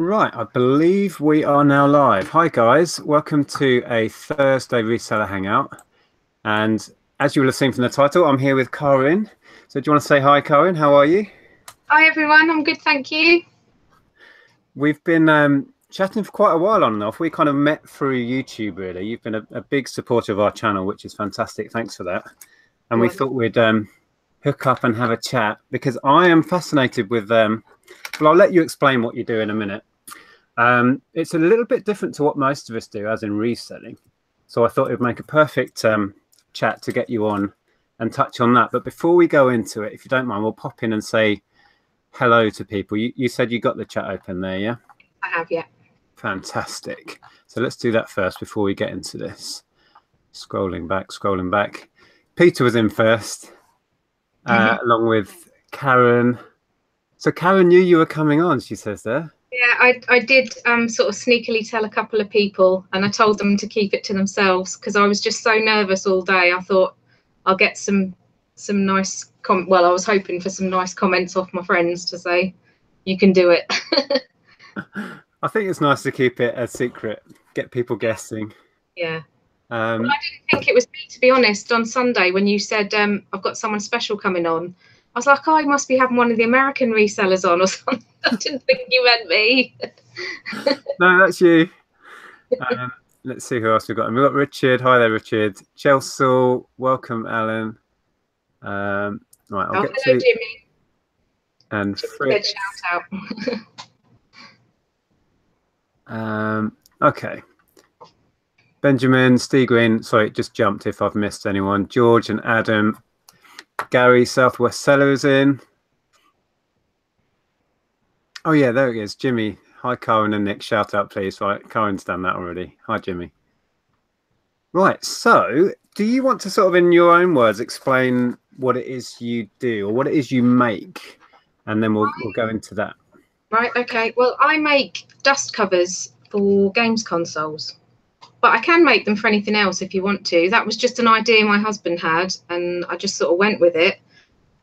Right, I believe we are now live. Hi guys, welcome to a Thursday Reseller Hangout. And as you will have seen from the title, I'm here with Karin. So do you want to say hi, Karin? How are you? Hi everyone, I'm good, thank you. We've been chatting for quite a while on and off. We kind of met through YouTube, really. You've been a big supporter of our channel, which is fantastic. Thanks for that. And we thought we'd hook up and have a chat because I am fascinated with well, I'll let you explain what you do in a minute. It's a little bit different to what most of us do, as in reselling. So I thought it would make a perfect chat to get you on and touch on that. But before we go into it, if you don't mind, we'll pop in and say hello to people. You said you got the chat open there, yeah? I have, yeah. Fantastic. So let's do that first before we get into this. Scrolling back. Peter was in first, along with Karen. So Karen knew you were coming on, she says there. Yeah, I did sort of sneakily tell a couple of people, and I told them to keep it to themselves because I was just so nervous all day. I thought I'll get some nice well, I was hoping for some nice comments off my friends to say you can do it. I think it's nice to keep it a secret, get people guessing. Yeah. Well, I didn't think it was me, to be honest. On Sunday when you said I've got someone special coming on, I was like, oh, I must be having one of the American resellers on or something. I didn't think you meant me. No, that's you. Let's see who else we've got. We've got Richard. Hi there, Richard. Chelsea. Welcome, Alan. Right, I'll get hello, to Jimmy. And Fritz. Shout out. Okay. Benjamin, Steve Green. Sorry, just jumped if I've missed anyone. George and Adam. Gary, Southwest Sellers in. Oh yeah, there he is. Jimmy. Hi, Karin and Nick. Shout out, please. Right, Karin's done that already. Hi, Jimmy. Right, so do you want to sort of, in your own words, explain what it is you do or what it is you make? And then we'll go into that. Right, okay. Well, I make dust covers for games consoles, but I can make them for anything else if you want to. That was just an idea my husband had, and I just sort of went with it.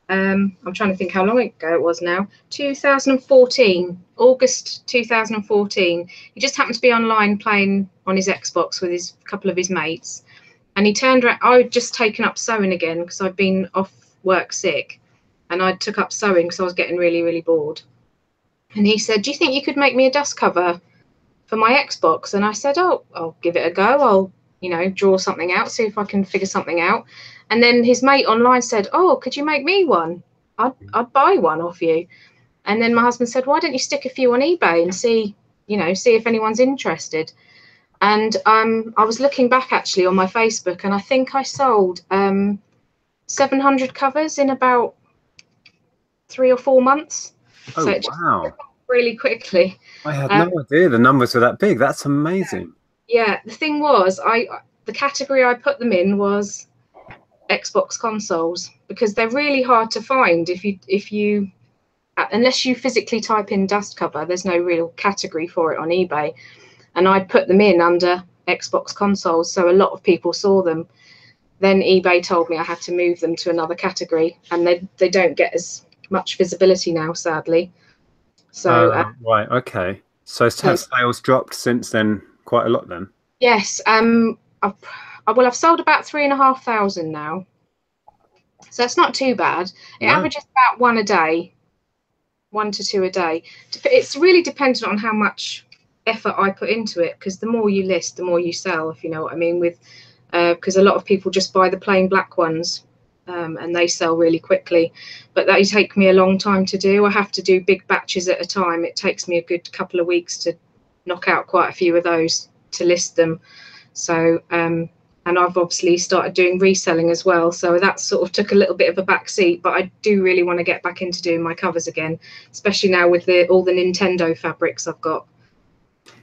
I'm trying to think how long ago it was now. 2014, August 2014. He just happened to be online playing on his Xbox with his couple of his mates, and he turned around. I'd just taken up sewing again because I'd been off work sick, and I took up sewing because I was getting really, really bored. And he said, do you think you could make me a dust cover for my Xbox? And I said, oh, I'll give it a go. I'll, draw something out, see if I can figure something out. And then his mate online said, oh, could you make me one? I'd buy one off you. And then my husband said, why don't you stick a few on eBay and see if anyone's interested? And I was looking back actually on my Facebook, and I think I sold 700 covers in about 3 or 4 months. Oh, so it wow. Really quickly. I had no idea the numbers were that big. That's amazing. Yeah, the thing was, the category I put them in was Xbox consoles, because they're really hard to find if you unless you physically type in dust cover. There's no real category for it on eBay, and I put them in under Xbox consoles, so a lot of people saw them. Then eBay told me I had to move them to another category, and they don't get as much visibility now, sadly. So right, okay. So has sales dropped since then quite a lot then? Yes. I've sold about 3,500 now, so it's not too bad. It averages about 1 to 2 a day. It's really dependent on how much effort I put into it, because the more you list, the more you sell, if you know what I mean. Because a lot of people just buy the plain black ones, and they sell really quickly, but they take me a long time to do. I have to do big batches at a time. It takes me a good couple of weeks to knock out quite a few of those to list them. So and I've obviously started doing reselling as well, so that sort of took a little bit of a back seat, but I do really want to get back into doing my covers again, especially now with all the Nintendo fabrics I've got.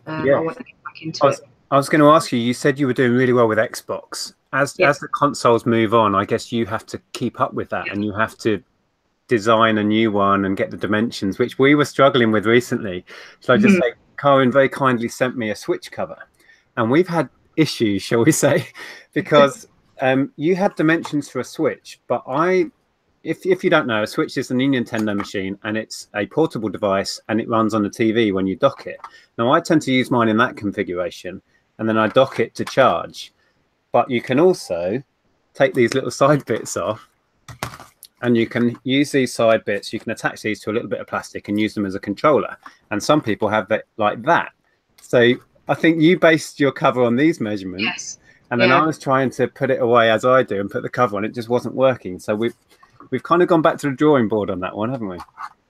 I want to get back into it. I was going to ask you, you said you were doing really well with Xbox. As the consoles move on, I guess you have to keep up with that, and you have to design a new one and get the dimensions, which we were struggling with recently. So I just say, Karin very kindly sent me a Switch cover, and we've had issues, shall we say, because you had dimensions for a Switch, but I if you don't know, a Switch is a new Nintendo machine, and it's a portable device, and it runs on the TV when you dock it. Now, I tend to use mine in that configuration, and then I dock it to charge. But you can also take these little side bits off, and you can use these side bits. You can attach these to a little bit of plastic and use them as a controller. And some people have that like that. So I think you based your cover on these measurements. Yes. And then I was trying to put it away as I do and put the cover on. It just wasn't working. So we've kind of gone back to the drawing board on that one, haven't we?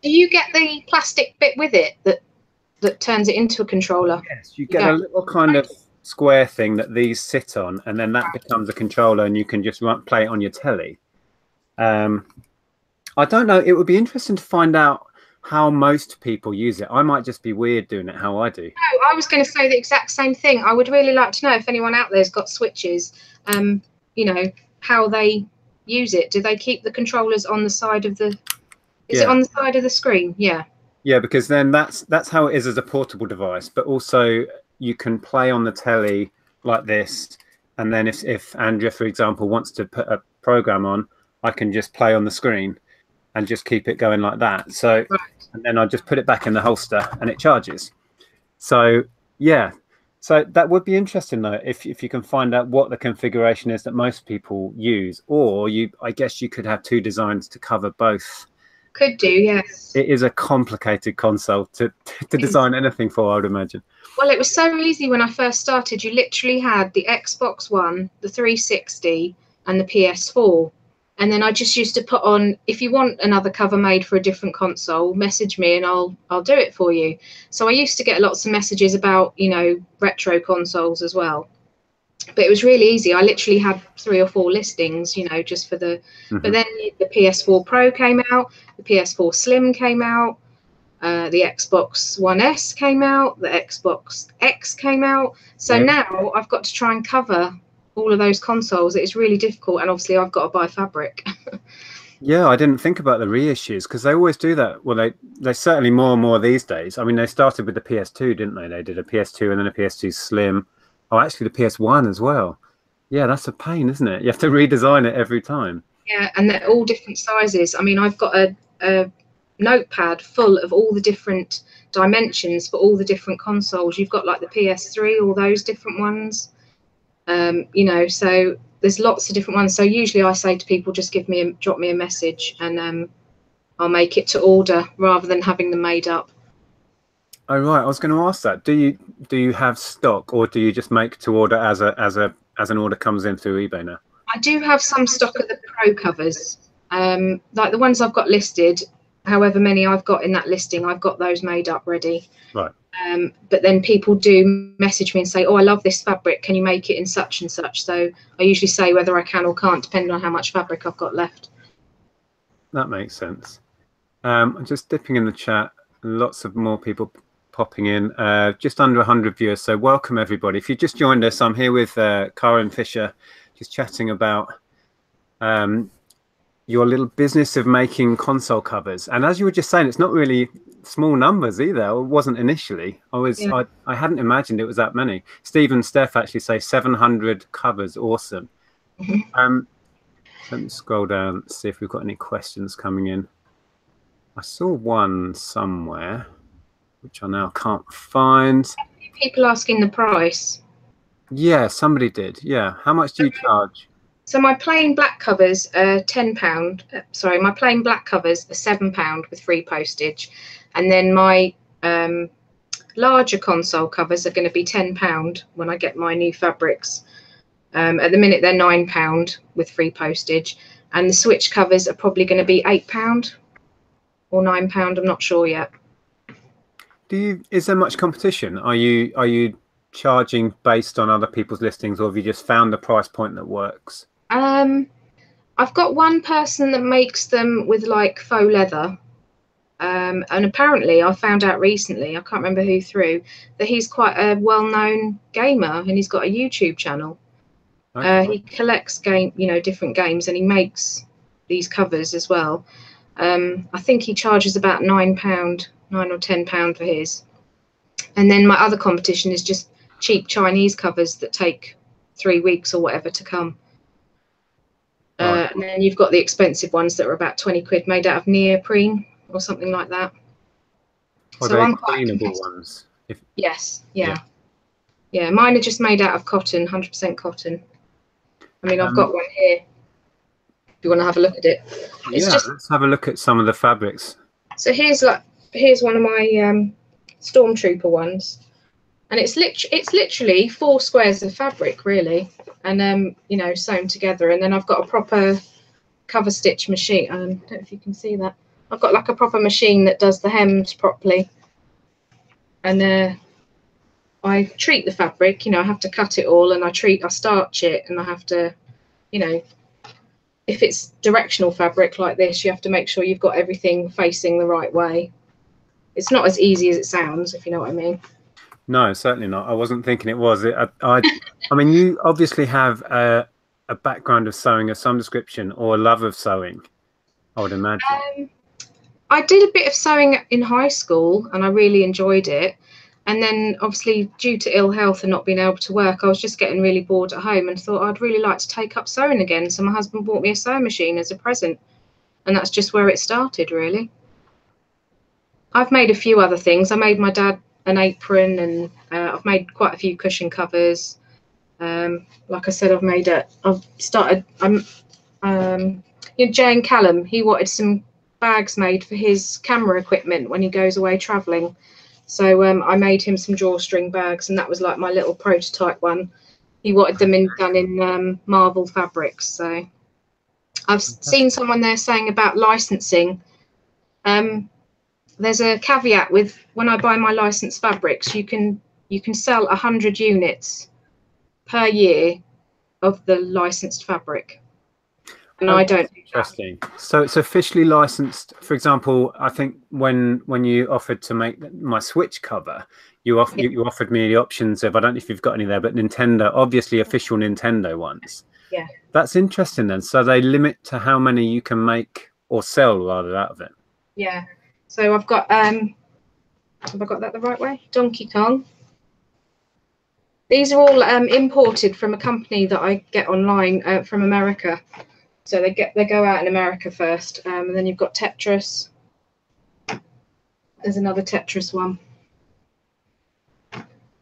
Do you get the plastic bit with it that turns it into a controller? Yes, you get a little kind of square thing that these sit on, and then that becomes a controller, and you can just play it on your telly. I don't know. It would be interesting to find out how most people use it. I might just be weird doing it how I do. No, I was going to say the exact same thing. I would really like to know if anyone out there's got Switches, you know, how they use it. Do they keep the controllers on the side of the... Is it on the side of the screen? Yeah. Yeah, because then that's how it is as a portable device. But also you can play on the telly like this. And then if Andrea, for example, wants to put a program on, I can just play on the screen and just keep it going like that. So, and then I just put it back in the holster and it charges. So, yeah. So that would be interesting, though, if you can find out what the configuration is that most people use. Or I guess you could have two designs to cover both. Could do, yes. It is a complicated console to design anything for, I would imagine. Well, it was so easy when I first started. You literally had the Xbox One, the 360, and the PS4. And then I just used to put on, if you want another cover made for a different console, message me and I'll do it for you. So I used to get lots of messages about, you know, retro consoles as well. But it was really easy. I literally had 3 or 4 listings, you know, just for the... But then the PS4 Pro came out, the PS4 Slim came out, the Xbox One S came out, the Xbox X came out. So now I've got to try and cover all of those consoles. It's really difficult, and obviously I've got to buy fabric. Yeah, I didn't think about the reissues, because they always do that. Well, they certainly more and more these days. I mean, they started with the PS2, didn't they? They did a PS2 and then a PS2 Slim. Oh, actually the PS1 as well. Yeah, that's a pain, isn't it? You have to redesign it every time. Yeah, and they're all different sizes. I mean, I've got a notepad full of all the different dimensions for all the different consoles. You've got like the PS3, all those different ones. You know, so there's lots of different ones. So usually I say to people, just drop me a message, and I'll make it to order rather than having them made up. Oh right, I was going to ask that. Do you have stock, or do you just make to order as an order comes in through eBay now? I do have some stock of the Pro covers, like the ones I've got listed. However many I've got in that listing, I've got those made up ready. Right. But then people do message me and say, oh, I love this fabric, can you make it in such and such? So I usually say whether I can or can't, depending on how much fabric I've got left. That makes sense. I'm just dipping in the chat. Lots of more people popping in. Just under 100 viewers, so welcome everybody. If you just joined us, I'm here with Karin Fisher, just chatting about your little business of making console covers. And as you were just saying, it's not really small numbers either. It wasn't initially. I hadn't imagined it was that many. Steve and Steph actually say 700 covers. Awesome. Let me scroll down, see if we've got any questions coming in. I saw one somewhere, which I now can't find. People asking the price. Yeah, somebody did. Yeah. How much do you charge? So my plain black covers are £10. Sorry, my plain black covers are £7 with free postage. And then my larger console covers are going to be £10 when I get my new fabrics. At the minute, they're £9 with free postage. And the Switch covers are probably going to be £8 or £9. I'm not sure yet. Is there much competition? Are you charging based on other people's listings, or have you just found the price point that works? I've got one person that makes them with like faux leather, and apparently I found out recently, I can't remember who through, that he's quite a well-known gamer and he's got a YouTube channel. Okay. He collects different games, and he makes these covers as well. I think he charges about £9 or £10 for his. And then my other competition is just cheap Chinese covers that take 3 weeks or whatever to come. Right. And then you've got the expensive ones that are about 20 quid, made out of neoprene or something like that. Are So they I'm quite cleanable ones? Yes, yeah. Mine are just made out of cotton, 100% cotton. I mean, I've got one here. If you want to have a look at it, it's just. Let's have a look at some of the fabrics. So here's one of my stormtrooper ones, and it's literally 4 squares of fabric, really, and you know, sewn together. And then I've got a proper cover stitch machine. I don't know if you can see that. I've got like a proper machine that does the hems properly, and I treat the fabric. You know, I have to cut it all, and I starch it, and I have to, you know, if it's directional fabric like this, you have to make sure you've got everything facing the right way. It's not as easy as it sounds, if you know what I mean. No, certainly not. I wasn't thinking it was. I mean, you obviously have a background of sewing of some description, or a love of sewing, I would imagine. I did a bit of sewing in high school, and I really enjoyed it. And then, obviously, due to ill health and not being able to work, I was just getting really bored at home and thought I'd really like to take up sewing again. So my husband bought me a sewing machine as a present, and that's just where it started, really. I've made a few other things. I made my dad an apron, and I've made quite a few cushion covers. Like I said, you know, Jay and Callum, he wanted some bags made for his camera equipment when he goes away traveling. So I made him some drawstring bags, and that was like my little prototype one. He wanted them done in Marvel fabrics. So I've seen someone there saying about licensing. There's a caveat with when I buy my licensed fabrics, you can sell 100 units per year of the licensed fabric. And I don't do that. Interesting. So it's officially licensed. For example, I think when you offered to make my Switch cover, you offered me the options of, I don't know if you've got any there, but Nintendo, obviously official Nintendo ones. Yeah. That's interesting then. So they limit to how many you can make or sell rather out of it. Yeah. So I've got have I got that the right way? Donkey Kong. These are all imported from a company that I get online from America. So they go out in America first, and then you've got Tetris. There's another Tetris one.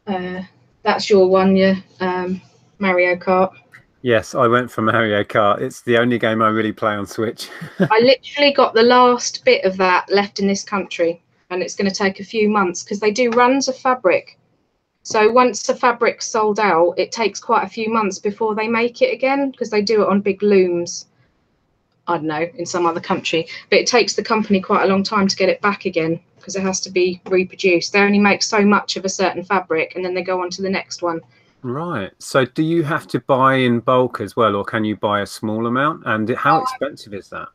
That's your one, yeah. Mario Kart. Yes, I went for Mario Kart. It's the only game I really play on Switch. I literally got the last bit of that left in this country, and it's going to take a few months because they do runs of fabric. So once the fabric's sold out, it takes quite a few months before they make it again, because they do it on big looms. I don't know, in some other country, but it takes the company quite a long time to get it back again because it has to be reproduced. They only make so much of a certain fabric, and then they go on to the next one. Right. So do you have to buy in bulk as well, or can you buy a small amount? And how expensive is that?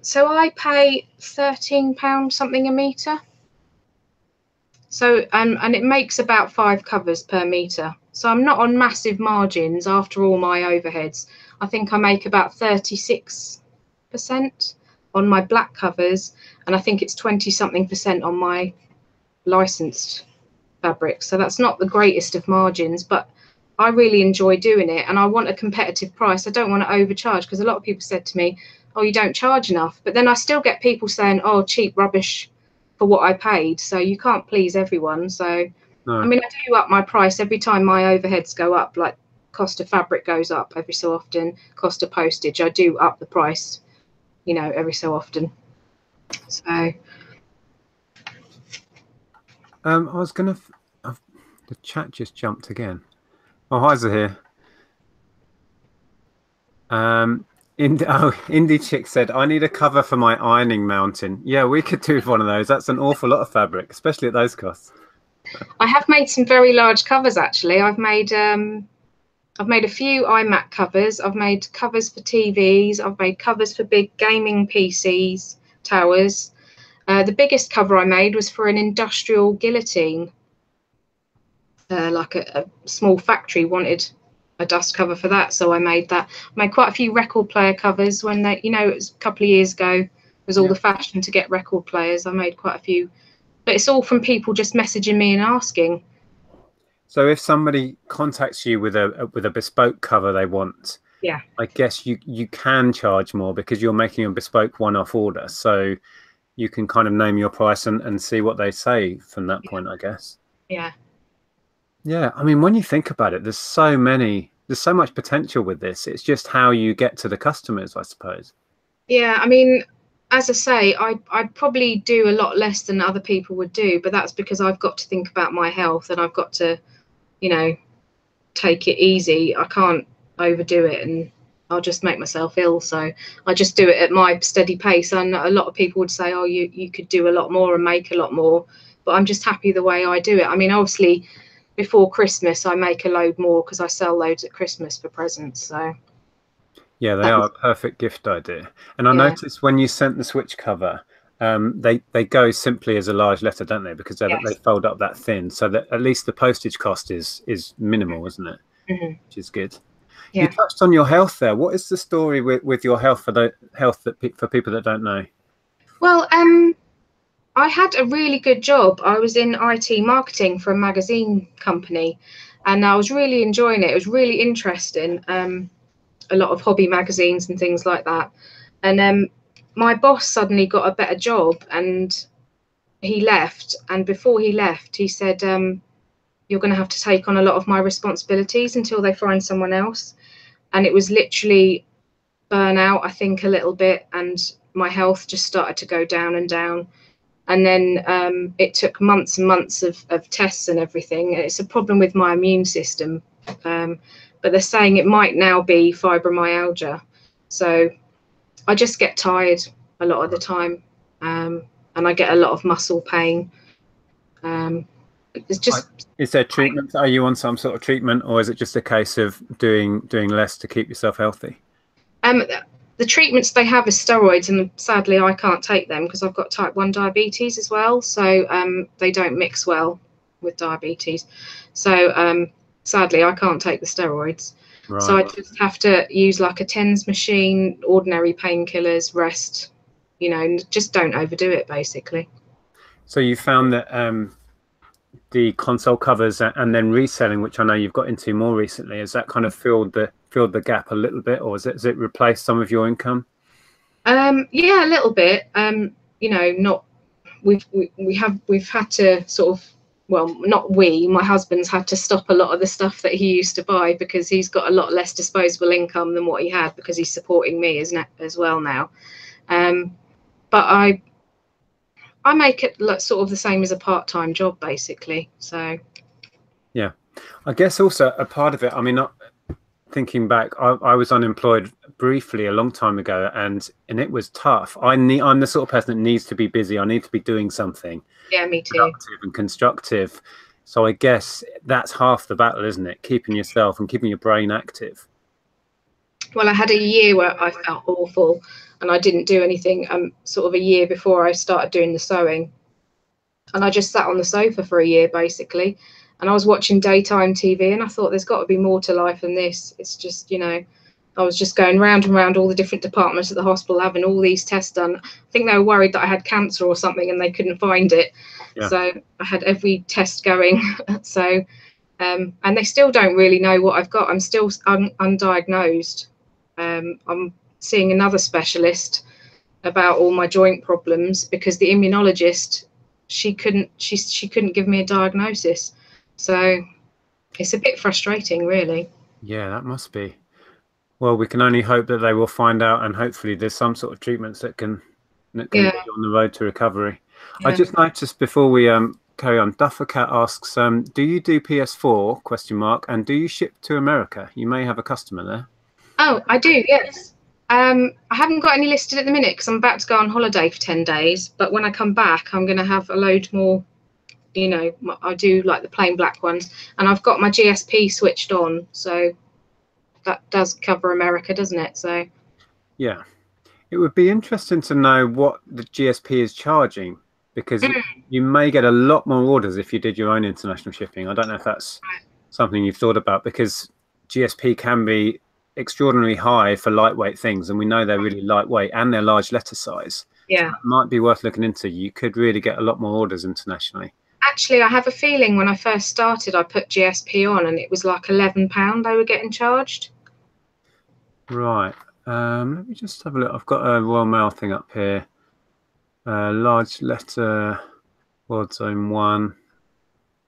So I pay £13 something a metre. So and it makes about 5 covers per metre. So I'm not on massive margins after all my overheads. I think I make about 36% on my black covers, and I think it's 20-something% on my licensed fabric. So that's not the greatest of margins, but I really enjoy doing it, and I want a competitive price. I don't want to overcharge, because a lot of people said to me, oh, you don't charge enough. But then I still get people saying, oh, cheap rubbish for what I paid. So you can't please everyone. So no. I mean, I do up my price every time my overheads go up, like cost of fabric goes up every so often, cost of postage, I do up the price, you know, every so often. So I was gonna the chat just jumped again. Oh, Heiser here. Indie Chick said, I need a cover for my ironing mountain. Yeah, we could do one of those. That's an awful lot of fabric, especially at those costs. I have made some very large covers, actually. I've made a few iMac covers. I've made covers for TVs. I've made covers for big gaming PCs, towers. The biggest cover I made was for an industrial guillotine. Like a small factory wanted a dust cover for that, so I made that. I made quite a few record player covers when they, you know, it was a couple of years ago. It was all the fashion to get record players. I made quite a few, but it's all from people just messaging me and asking. So if somebody contacts you with a bespoke cover they want, Yeah. I guess you can charge more because you're making a bespoke one-off order. So you can kind of name your price and see what they say from that point, I guess. Yeah. Yeah, I mean, when you think about it, there's so much potential with this. It's just how you get to the customers, I suppose. Yeah, I mean, as I say, I probably do a lot less than other people would do, but that's because I've got to think about my health and I've got to, you know, take it easy. I can't overdo it and I'll just make myself ill. So I just do it at my steady pace. And a lot of people would say, oh, you could do a lot more and make a lot more, but I'm just happy the way I do it. I mean, obviously, before Christmas, I make a load more because I sell loads at Christmas for presents. So Yeah, they are a perfect gift idea. And I yeah, noticed when you sent the switch cover, they go simply as a large letter, don't they? Because they yes, fold up that thin, so that at least the postage cost is minimal, isn't it? Which is good. You yeah. touched on your health there. What is the story with your health for the health for people that don't know? Well, I had a really good job. I was in IT marketing for a magazine company, and I was really enjoying it. It was really interesting. A lot of hobby magazines and things like that. And my boss suddenly got a better job, and he left. And before he left, he said, "You're going to have to take on a lot of my responsibilities until they find someone else." And it was literally burnout, I think, a little bit, and my health just started to go down and down. And then it took months and months of tests and everything. It's a problem with my immune system, but they're saying it might now be fibromyalgia. So I just get tired a lot of the time, and I get a lot of muscle pain. It's just Is there treatment? Are you on some sort of treatment, or is it just a case of doing less to keep yourself healthy? um, the treatments they have is steroids, and sadly I can't take them because I've got type 1 diabetes as well. So they don't mix well with diabetes. So sadly I can't take the steroids. So Right. I just have to use like a TENS machine, ordinary painkillers, rest, and just don't overdo it basically. So you found that the console covers and then reselling, which I know you've got into more recently, has that kind of filled the gap a little bit, or has it replaced some of your income? Yeah, a little bit. Not we've had to sort of, well, not we, my husband's had to stop a lot of the stuff that he used to buy because he's got a lot less disposable income than what he had because he's supporting me as well now. But I make it like sort of the same as a part-time job basically. So Yeah, I guess also a part of it. I mean, not thinking back, I was unemployed briefly a long time ago, and it was tough. I'm the sort of person that needs to be busy. I need to be doing something yeah, me too. productive and constructive. So I guess that's half the battle, isn't it? Keeping yourself and keeping your brain active. Well, I had a year where I felt awful and I didn't do anything. Sort of a year before I started doing the sewing, and I just sat on the sofa for a year basically, and I was watching daytime TV, and I thought there's got to be more to life than this. It's just, I was just going round and round all the different departments at the hospital having all these tests done. I think they were worried that I had cancer or something and they couldn't find it. Yeah. So I had every test going. So and they still don't really know what I've got. I'm still undiagnosed. I'm seeing another specialist about all my joint problems because the immunologist, she couldn't give me a diagnosis. So it's a bit frustrating, really. Yeah, that must be. Well, we can only hope that they will find out, and hopefully there's some sort of treatments that can Yeah, get you on the road to recovery. I yeah. just noticed before we carry on, Duffercat asks, do you do PS4 question mark, and do you ship to America? You may have a customer there. Oh, I do, yes. I haven't got any listed at the minute because I'm about to go on holiday for 10 days. But when I come back, I'm going to have a load more. I do like the plain black ones, and I've got my GSP switched on, so that does cover America, doesn't it? So Yeah, it would be interesting to know what the GSP is charging, because you may get a lot more orders if you did your own international shipping. I don't know if that's something you've thought about, because GSP can be extraordinarily high for lightweight things, and we know they're really lightweight and they're large letter size. So yeah. that might be worth looking into. You could really get a lot more orders internationally. Actually, I have a feeling when I first started, I put GSP on, and it was like £11 they were getting charged. Right. Let me just have a look. I've got a Royal Mail thing up here. Large letter, World Zone 1.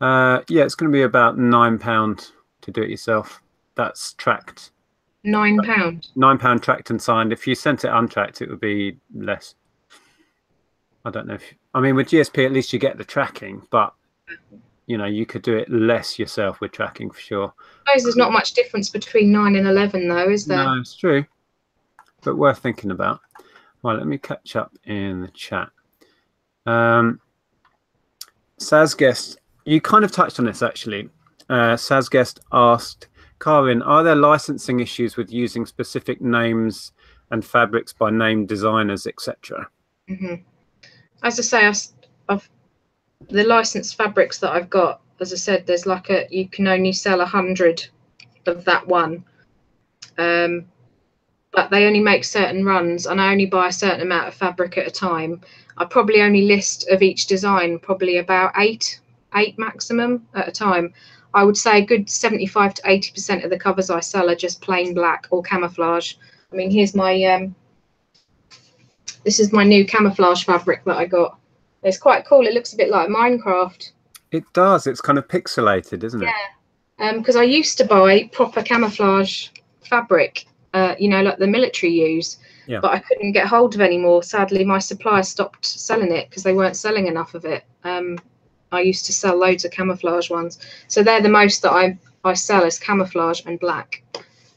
Yeah, it's going to be about £9 to do it yourself. That's tracked. £9. £9 tracked and signed. If you sent it untracked, it would be less. I don't know if, I mean, with GSP, at least you get the tracking, but you know, you could do it less yourself with tracking for sure. I suppose there's not much difference between 9 and 11 though, is there? No, it's true, but worth thinking about. Right, let me catch up in the chat. Sazguest, you kind of touched on this actually. Sazguest asked, Karin, are there licensing issues with using specific names and fabrics by named designers, etc.? As I say, I've the licensed fabrics that I've got, as I said, there's like you can only sell 100 of that one. But they only make certain runs and I only buy a certain amount of fabric at a time. I probably only list of each design probably about eight maximum at a time. I would say a good 75 to 80% of the covers I sell are just plain black or camouflage. I mean, here's my this is my new camouflage fabric that I got. It's quite cool. It looks a bit like Minecraft. It does. It's kind of pixelated, isn't it? Yeah. Because I used to buy proper camouflage fabric, you know, like the military use, but I couldn't get hold of any more. Sadly, my supplier stopped selling it because they weren't selling enough of it. I used to sell loads of camouflage ones. So they're the most that I sell is camouflage and black.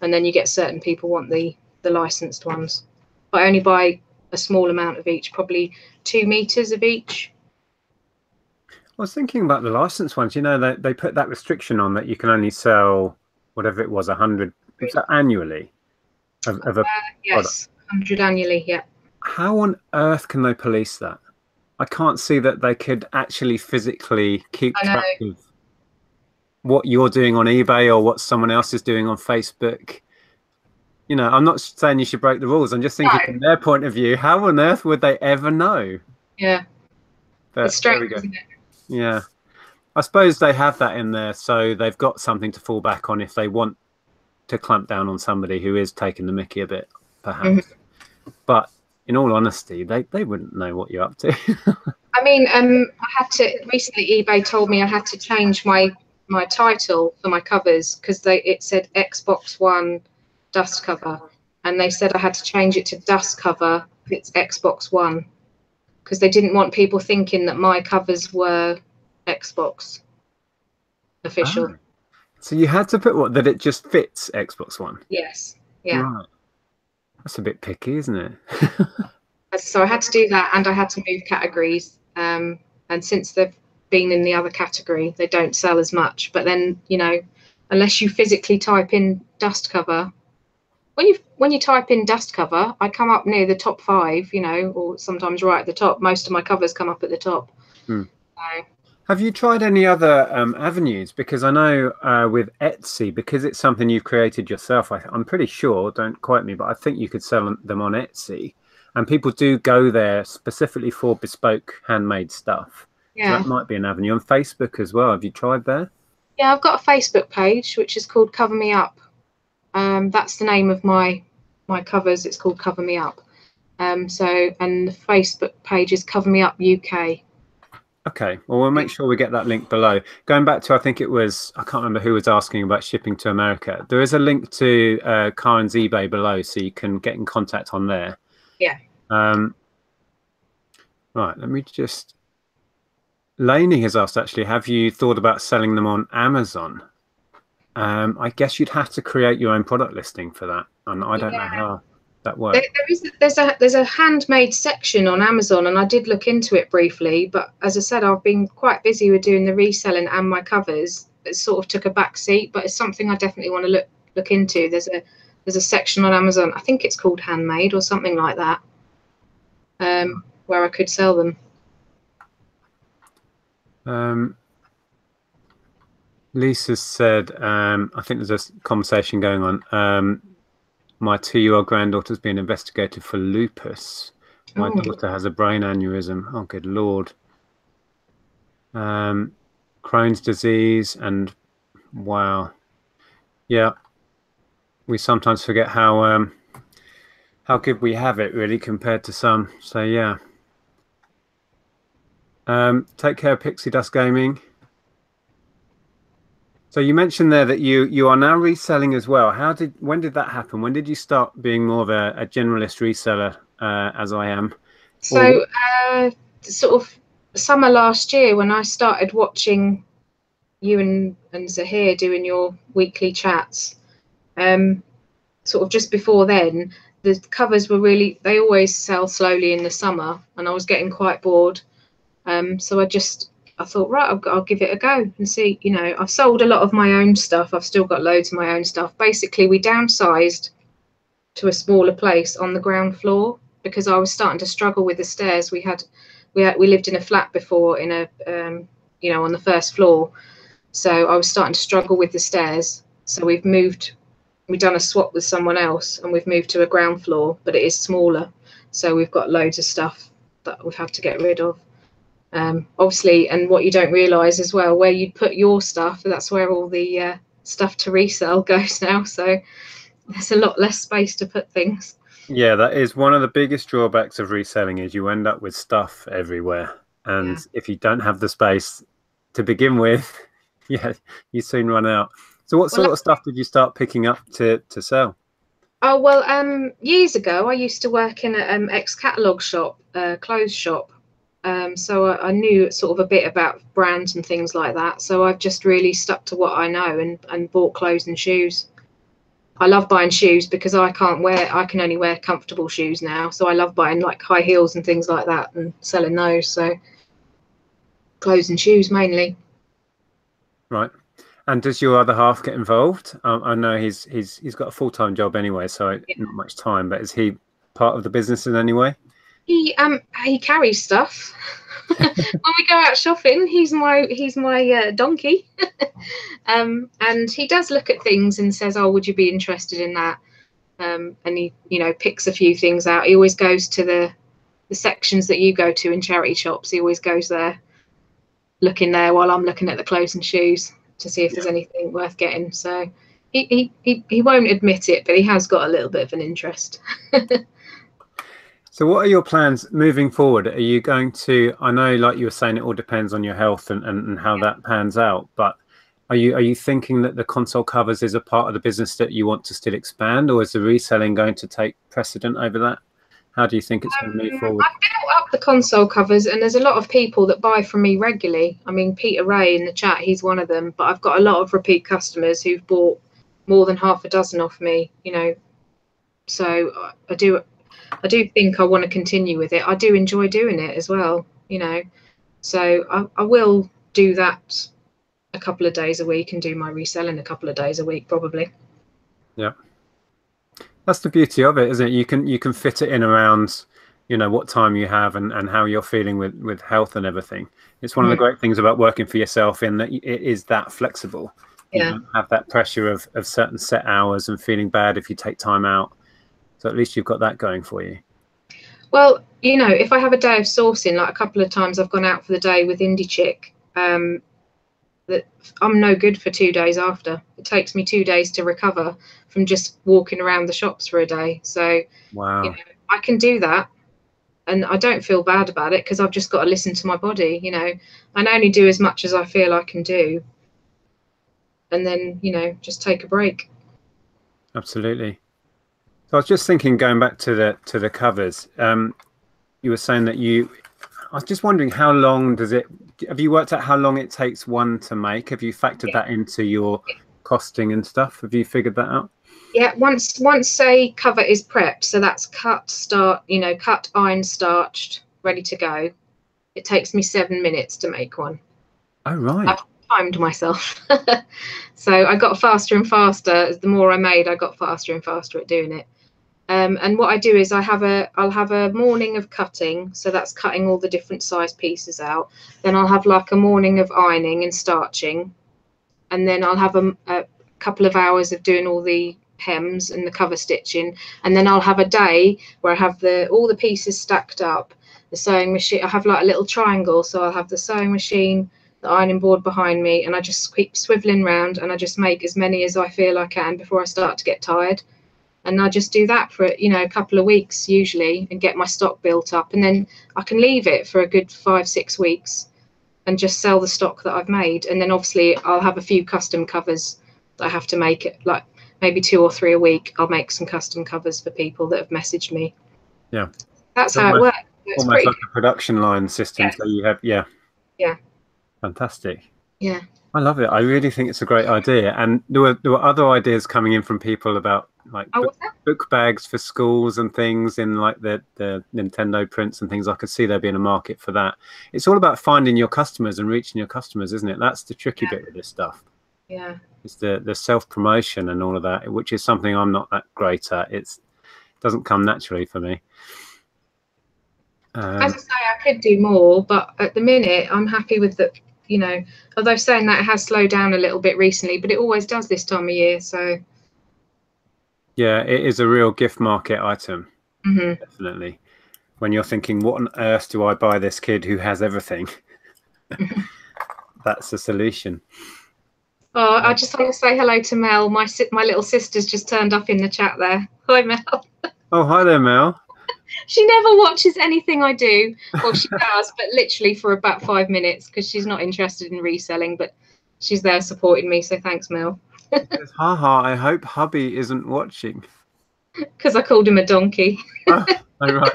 And then you get certain people want the licensed ones. But I only buy a small amount of each, probably 2 meters of each. I was thinking about the licensed ones. You know, they put that restriction on that you can only sell whatever it was, 100. Is that annually? Of a yes, product? 100 annually. Yeah. How on earth can they police that? I can't see that they could actually physically keep track of what you're doing on eBay or what someone else is doing on Facebook. You know, I'm not saying you should break the rules. I'm just thinking from their point of view, how on earth would they ever know? Yeah. But it's strange, isn't it? Yeah. I suppose they have that in there, so they've got something to fall back on if they want to clamp down on somebody who is taking the mickey a bit, perhaps. But in all honesty, they wouldn't know what you're up to. I mean, I had to recently. eBay told me I had to change my title for my covers because it said Xbox One dust cover, and they said I had to change it to dust cover if it's Xbox One because they didn't want people thinking that my covers were Xbox official. Oh. So you had to put what, that it just fits Xbox One? Yes. Yeah. Right. That's a bit picky, isn't it? So I had to do that, and I had to move categories. And since they've been in the other category, they don't sell as much. But then, you know, unless you physically type in dust cover, when you type in dust cover, I come up near the top 5, you know, or sometimes right at the top. Most of my covers come up at the top. So, have you tried any other avenues? Because I know with Etsy, because it's something you've created yourself, I'm pretty sure, don't quote me, but I think you could sell them on Etsy. And people do go there specifically for bespoke handmade stuff. yeah. So that might be an avenue. On Facebook as well. Have you tried there? Yeah, I've got a Facebook page, which is called Cover Me Up. That's the name of my covers. It's called Cover Me Up. And the Facebook page is Cover Me Up UK. Okay, well, we'll make sure we get that link below. Going back to, I think it was, I can't remember who was asking about shipping to America. There is a link to Karin's eBay below, so you can get in contact on there. Yeah. Right, let me just... Lainey has asked, actually, have you thought about selling them on Amazon? I guess you'd have to create your own product listing for that, and I don't know how that works. There's a handmade section on Amazon, and I did look into it briefly, but as I said, I've been quite busy with doing the reselling and my covers. It sort of took a back seat, but it's something I definitely want to look into. There's a section on Amazon, I think it's called Handmade or something like that, where I could sell them. Lisa said, I think there's a conversation going on. My 2-year-old granddaughter's being investigated for lupus. My daughter has a brain aneurysm. Oh, good Lord. Crohn's disease and wow. Yeah. we sometimes forget how good we have it really compared to some. So yeah. Take care, Pixie Dust Gaming. So you mentioned there that you are now reselling as well. When did that happen? When did you start being more of a generalist reseller, as I am? So sort of summer last year when I started watching you and Zahir doing your weekly chats, sort of just before then, the covers were really, they always sell slowly in the summer, and I was getting quite bored. So I thought, right, I'll give it a go and see. You know, I've sold a lot of my own stuff. I've still got loads of my own stuff. Basically, we downsized to a smaller place on the ground floor because I was starting to struggle with the stairs. We lived in a flat before in a on the first floor, so I was starting to struggle with the stairs. So we've done a swap with someone else, and we've moved to a ground floor, but it is smaller. So we've got loads of stuff that we've had to get rid of. Obviously, and what you don't realise as well, where you put your stuff, that's where all the stuff to resell goes now. So there's a lot less space to put things. Yeah, that is one of the biggest drawbacks of reselling is you end up with stuff everywhere. And if you don't have the space to begin with, yeah, you soon run out. So what sort of stuff did you start picking up to sell? Oh, well, years ago, I used to work in an ex-catalogue shop, clothes shop. So I knew sort of a bit about brands and things like that. So I've just really stuck to what I know and bought clothes and shoes. I love buying shoes because I can only wear comfortable shoes now. So I love buying like high heels and things like that and selling those. So clothes and shoes mainly. Right. And does your other half get involved? I know he's got a full-time job anyway, so not much time, but is he part of the business in any way? He carries stuff. When we go out shopping, he's my donkey. And he does look at things and says, "Oh, would you be interested in that?" And he, picks a few things out. He always goes to the sections that you go to in charity shops. He always goes there, looking there while I'm looking at the clothes and shoes to see if there's anything worth getting. So he won't admit it, but he has got a little bit of an interest. So what are your plans moving forward? Are you going to, I know like you were saying, it all depends on your health and how that pans out, but are you thinking that the console covers is a part of the business that you want to still expand, or is the reselling going to take precedent over that? How do you think it's going to move forward? I've built up the console covers, and there's a lot of people that buy from me regularly. I mean, Peter Ray in the chat, he's one of them, but I've got a lot of repeat customers who've bought more than half a dozen off me, so I do think I want to continue with it. I do enjoy doing it as well, so I will do that a couple of days a week and do my reselling a couple of days a week probably. Yeah, that's the beauty of it, isn't it? You can fit it in around what time you have and how you're feeling with health and everything. It's one of the great things about working for yourself in that it is that flexible. You don't have that pressure of certain set hours and feeling bad if you take time out. So at least you've got that going for you. Well, if I have a day of sourcing, like a couple of times I've gone out for the day with Indie Chick, that I'm no good for 2 days after. It takes me 2 days to recover from just walking around the shops for a day. So wow, I can do that, and I don't feel bad about it because I've just got to listen to my body. I only do as much as I feel I can do, and then just take a break. Absolutely. So I was just thinking, going back to the covers, you were saying that I was just wondering, how long have you worked out how long it takes one to make? Have you factored that into your costing and stuff? Have you figured that out? Yeah, once a cover is prepped, so that's cut, iron, starched, ready to go, it takes me 7 minutes to make one. Oh, right. I've timed myself. So I got faster and faster. The more I made, I got faster and faster at doing it. And what I do is I'll have a morning of cutting, so that's cutting all the different size pieces out. Then I'll have like a morning of ironing and starching, and then I'll have a couple of hours of doing all the hems and the cover stitching, and then I'll have a day where I have all the pieces stacked up. The sewing machine, I have like a little triangle, so I'll have the sewing machine, the ironing board behind me, and I just keep swiveling round, and I just make as many as I feel I can before I start to get tired. And I just do that for, you know, a couple of weeks usually, and get my stock built up, and then I can leave it for a good 5-6 weeks and just sell the stock that I've made. And then obviously I'll have a few custom covers that I have to make, it like maybe 2 or 3 a week. I'll make some custom covers for people that have messaged me. Yeah, that's how it works. It's almost like a production line system. Yeah. So you have, yeah, fantastic. Yeah, I love it. I really think it's a great idea. And there were other ideas coming in from people about like book bags for schools and things in like the Nintendo prints and things. I could see there being a market for that. It's all about finding your customers and reaching your customers, isn't it? That's the tricky bit with this stuff. Yeah, it's the self-promotion and all of that, which is something I'm not that great at. It doesn't come naturally for me. As I say, I could do more, but at the minute I'm happy with the, you know, although saying that, it has slowed down a little bit recently, but it always does this time of year. So yeah, it is a real gift market item. Mm-hmm. Definitely. When you're thinking, what on earth do I buy this kid who has everything? That's the solution. Oh, I just want to say hello to Mel. My little sister's just turned up in the chat there. Hi, Mel. Oh, hi there, Mel. She never watches anything I do. Well, she does, but literally for about 5 minutes, because she's not interested in reselling, but she's there supporting me. So thanks, Mel. Haha, I hope hubby isn't watching. Because I called him a donkey. Oh, right.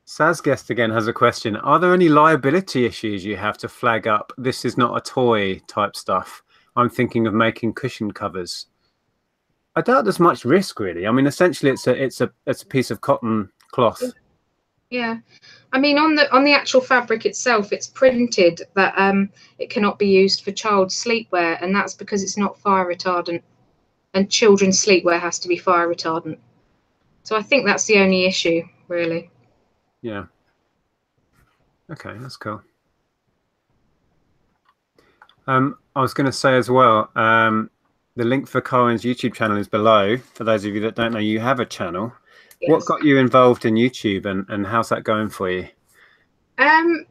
Saz Guest again has a question. Are there any liability issues you have to flag up? This is not a toy type stuff. I'm thinking of making cushion covers. I doubt there's much risk, really. I mean, essentially, it's a piece of cotton cloth. Yeah, I mean, on the actual fabric itself, it's printed that it cannot be used for child sleepwear, and that's because it's not fire retardant, and children's sleepwear has to be fire retardant. So I think that's the only issue, really. Yeah. Okay, that's cool. I was going to say as well, the link for Karin's YouTube channel is below. For those of you that don't know, you have a channel. Yes. What got you involved in YouTube, and how's that going for you? I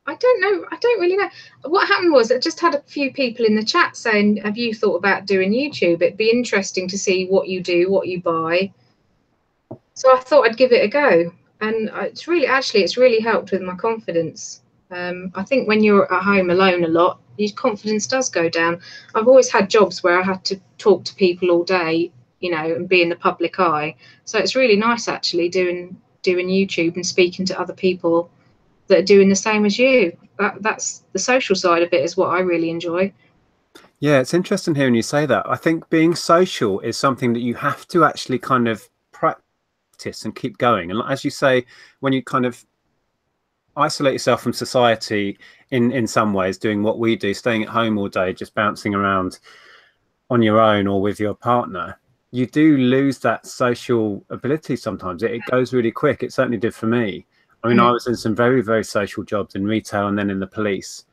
don't know. I don't really know. What happened was I just had a few people in the chat saying, have you thought about doing YouTube? It'd be interesting to see what you do, what you buy. So I thought I'd give it a go. And it's really helped with my confidence. I think when you're at home alone a lot, your confidence does go down. I've always had jobs where I had to talk to people all day, you know, and be in the public eye. So it's really nice actually doing YouTube and speaking to other people that are doing the same as you. That's the social side of it, is what I really enjoy. Yeah, it's interesting hearing you say that. I think being social is something that you have to actually kind of practice and keep going. And as you say, when you kind of isolate yourself from society in some ways, doing what we do, staying at home all day, just bouncing around on your own or with your partner, you do lose that social ability sometimes. It goes really quick. It certainly did for me. I mean, I was in some very, very social jobs in retail and then in the police,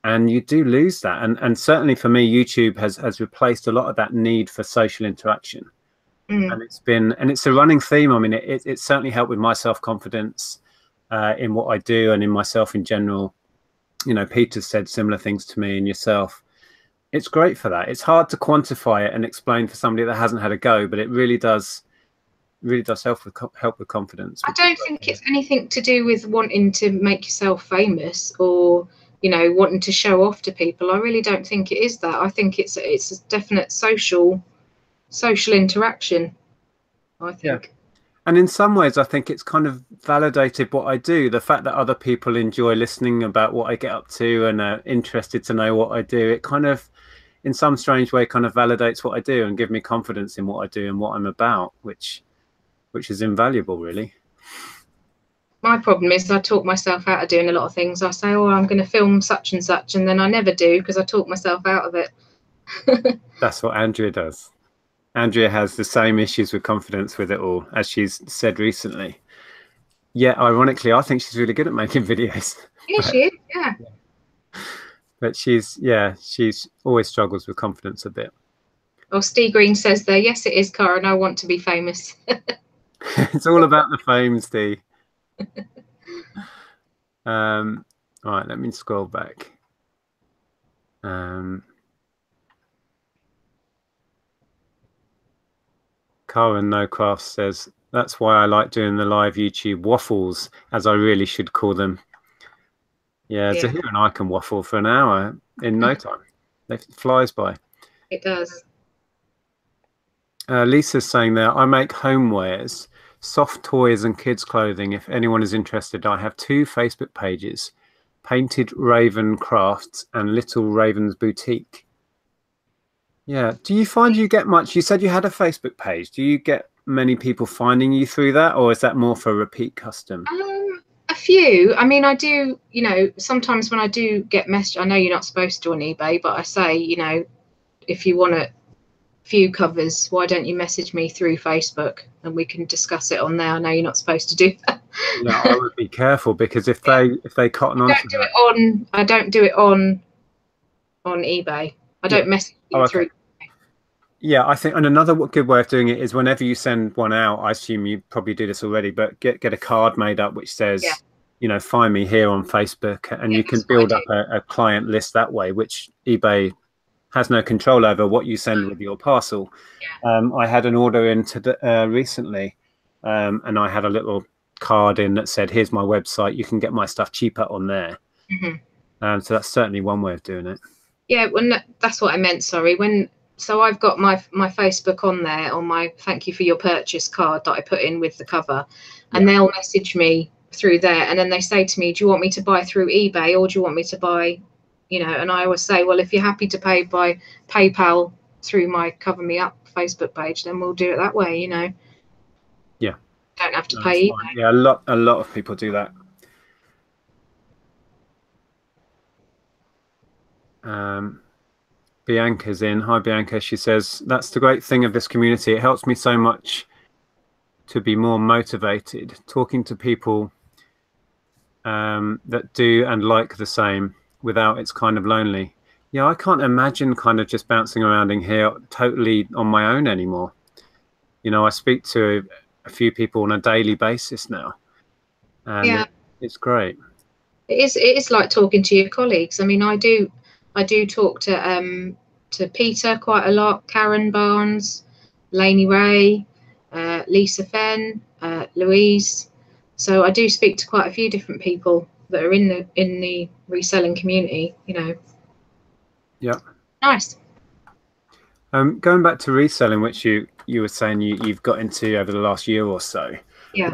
and you do lose that. And certainly for me, YouTube has replaced a lot of that need for social interaction. And it's a running theme. I mean, it's certainly helped with my self-confidence in what I do and in myself in general. You know, Peter's said similar things to me and yourself. It's great for that. It's hard to quantify it and explain for somebody that hasn't had a go, but it really does help with confidence. I don't think it's anything to do with wanting to make yourself famous or, you know, wanting to show off to people. I really don't think it is that. I think it's a definite social interaction, I think. Yeah. And in some ways, I think it's kind of validated what I do. The fact that other people enjoy listening about what I get up to and are interested to know what I do, it kind of, in some strange way, kind of validates what I do and give me confidence in what I do and what I'm about, which is invaluable, really. My problem is I talk myself out of doing a lot of things. I say, oh, I'm going to film such and such, and then I never do because I talk myself out of it. That's what Andrea does. Andrea has the same issues with confidence with it all, as she's said recently. Yeah, ironically, I think she's really good at making videos. Yeah, she is, yeah. But she's always struggles with confidence a bit. Oh, Steve Green says there, yes, it is, Karin. I want to be famous. It's all about the fame, Steve. All right, let me scroll back. Karin No Craft says, that's why I like doing the live YouTube waffles, as I really should call them. Yeah, Zahir and I can waffle for an hour in no time. It flies by. It does. Lisa's saying there, I make homewares, soft toys and kids clothing. If anyone is interested, I have 2 Facebook pages, Painted Raven Crafts and Little Raven's Boutique. Yeah. Do you find you get much? You said you had a Facebook page. Do you get many people finding you through that, or is that more for repeat custom? A few. I mean, I do, you know, sometimes when I do get messaged, I know you're not supposed to on eBay, but I say, you know, if you want a few covers, why don't you message me through Facebook and we can discuss it on there? I know you're not supposed to do that. Yeah, I would be careful, because if they cotton on to that. I don't do it on eBay. I don't message you through. Yeah, I think, and another good way of doing it is whenever you send one out, I assume you probably do this already, but get a card made up which says, you know, find me here on Facebook, and you can build up a client list that way, which eBay has no control over what you send with your parcel. I had an order in recently, and I had a little card in that said, here's my website, you can get my stuff cheaper on there. So that's certainly one way of doing it. Yeah, well, that's what I meant, sorry. So I've got my Facebook on there, on my thank you for your purchase card that I put in with the cover, and they'll message me through there, and then they say to me, do you want me to buy through eBay, or do you want me to buy, you know, and I always say, well, if you're happy to pay by PayPal through my Cover Me Up Facebook page, then we'll do it that way, you know. Yeah. Don't have to pay eBay. Yeah, a lot of people do that. Bianca's in. Hi, Bianca. She says, that's the great thing of this community. It helps me so much to be more motivated. Talking to people that do and like the same without it's kind of lonely. Yeah, I can't imagine kind of just bouncing around in here totally on my own anymore. You know, I speak to a few people on a daily basis now. And it's great. It is like talking to your colleagues. I mean, I do talk to Peter quite a lot, Karen Barnes, Lainey Ray, Lisa Fenn, Louise. So I do speak to quite a few different people that are in the reselling community, you know. Yeah. Nice. Going back to reselling, which you were saying you've got into over the last year or so. Yeah.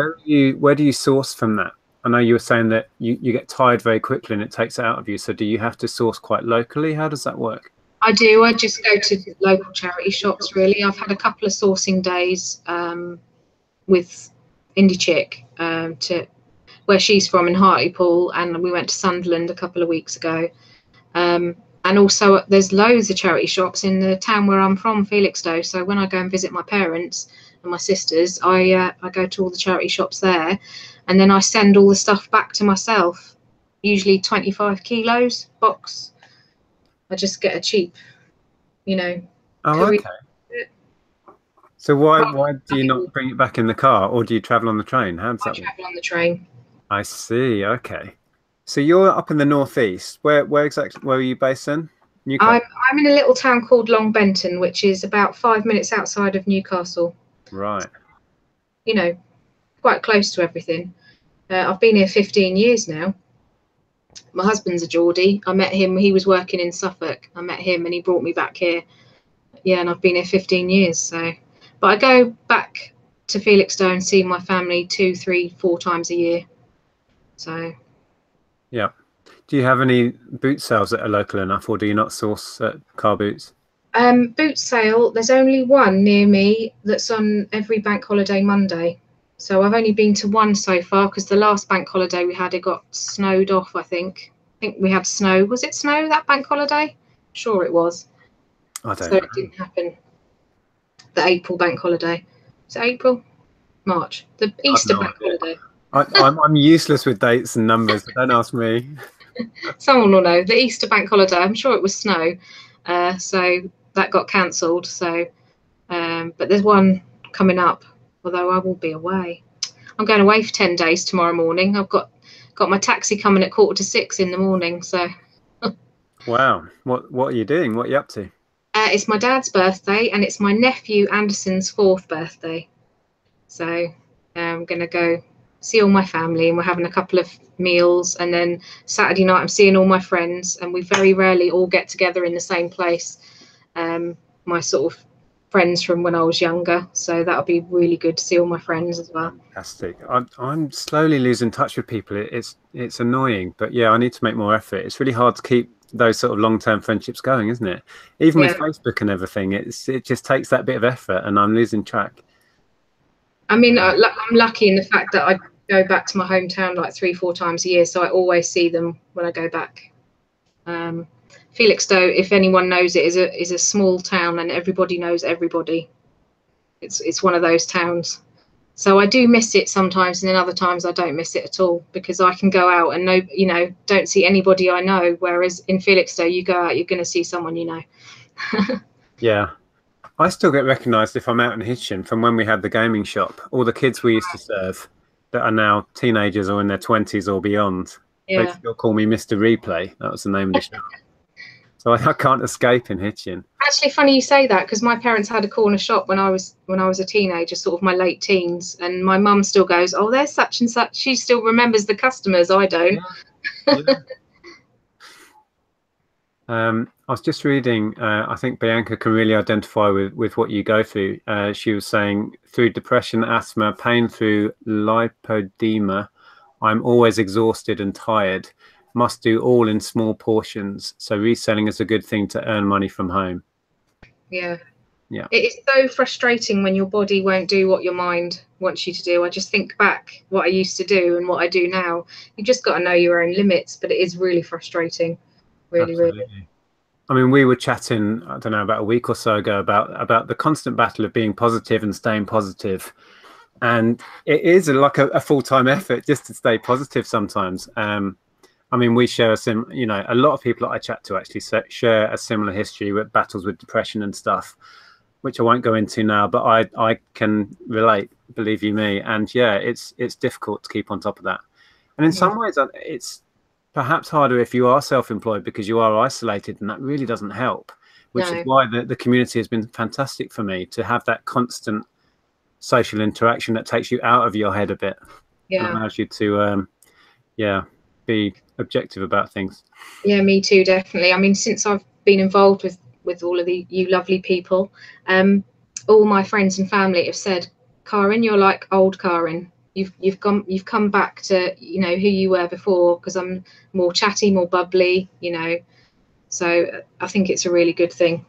Where do you source from that? I know you were saying that you get tired very quickly and it takes it out of you. So do you have to source quite locally? How does that work? I do. I just go to local charity shops, really. I've had a couple of sourcing days with Indie Chick to where she's from in Hartlepool, and we went to Sunderland a couple of weeks ago. And also there's loads of charity shops in the town where I'm from, Felixstowe. So when I go and visit my parents and my sisters, I go to all the charity shops there, and then I send all the stuff back to myself, usually 25 kilos box. I just get a cheap, you know. Oh, okay. So why do you not bring it back in the car, or do you travel on the train? How does that work? I travel on the train. I see. Okay. So you're up in the northeast. Where exactly? Where are you based in? Newcastle. I'm in a little town called Long Benton, which is about 5 minutes outside of Newcastle. Right. You know, quite close to everything. I've been here 15 years now. My husband's a Geordie. I met him. He was working in Suffolk. I met him, and he brought me back here. Yeah, and I've been here 15 years. So, but I go back to Felixstowe and see my family 2, 3, 4 times a year. So. Yeah. Do you have any boot sales that are local enough, or do you not source car boots? Boot sale, there's only one near me that's on every bank holiday Monday. So I've only been to one so far, because the last bank holiday we had, it got snowed off, I think. I think we had snow. Was it snow that bank holiday? Sure it was. I don't know. It didn't happen. The April bank holiday. Is it April? March. The Easter bank holiday. I'm useless with dates and numbers. Don't ask me. Someone will know. The Easter bank holiday. I'm sure it was snow. So that got cancelled. So, but there's one coming up, although I will be away. I'm going away for 10 days tomorrow morning. I've got got my taxi coming at 6:15 in the morning. So Wow. What are you doing? What are you up to? it's my dad's birthday, and it's my nephew Anderson's 4th birthday. So I'm going to go see all my family, and we're having a couple of meals, and then Saturday night I'm seeing all my friends, and we very rarely all get together in the same place. My sort of friends from when I was younger, so that'll be really good to see all my friends as well. Fantastic. I'm slowly losing touch with people. It's annoying, but yeah, I need to make more effort. It's really hard to keep those sort of long-term friendships going, isn't it? Even with Facebook and everything, it just takes that bit of effort, and I'm losing track. I mean, I'm lucky in the fact that I go back to my hometown like 3-4 times a year, so I always see them when I go back. Felixstowe, if anyone knows it, is a small town, and everybody knows everybody. It's one of those towns. So I do miss it sometimes, and then other times I don't miss it at all, because I can go out and don't see anybody I know. Whereas in Felixstowe, you go out, you're going to see someone you know. Yeah. I still get recognised if I'm out in Hitchin from when we had the gaming shop. All the kids we used to serve that are now teenagers or in their 20s or beyond, they still call me Mr. Replay. That was the name of the shop. So I can't escape in Hitchin. Actually, funny you say that, because my parents had a corner shop when I was a teenager, sort of my late teens, and my mum still goes, "Oh, there's such and such." She still remembers the customers. I don't. Yeah. I was just reading, I think Bianca can really identify with what you go through. She was saying, through depression, asthma, pain through lipodema, I'm always exhausted and tired. Must do all in small portions. So reselling is a good thing to earn money from home. Yeah. Yeah. It is so frustrating when your body won't do what your mind wants you to do. I just think back what I used to do and what I do now. You just got to know your own limits, but it is really frustrating. Really. I mean, we were chatting, I don't know, about a week or so ago about the constant battle of being positive and staying positive. And it is like a full-time effort just to stay positive sometimes. I mean, we share a lot of people that I chat to actually share a similar history with battles with depression and stuff, which I won't go into now, but I can relate, believe you me. And yeah, it's difficult to keep on top of that. And in some ways, it's perhaps harder if you are self-employed, because you are isolated, and that really doesn't help, which is why the community has been fantastic for me, to have that constant social interaction that takes you out of your head a bit and allows you to be objective about things. Yeah, me too, definitely. I mean, since I've been involved with all of you lovely people, all my friends and family have said, "Karin, you're like old Karin. You've come back to who you were before, because I'm more chatty, more bubbly, so I think it's a really good thing,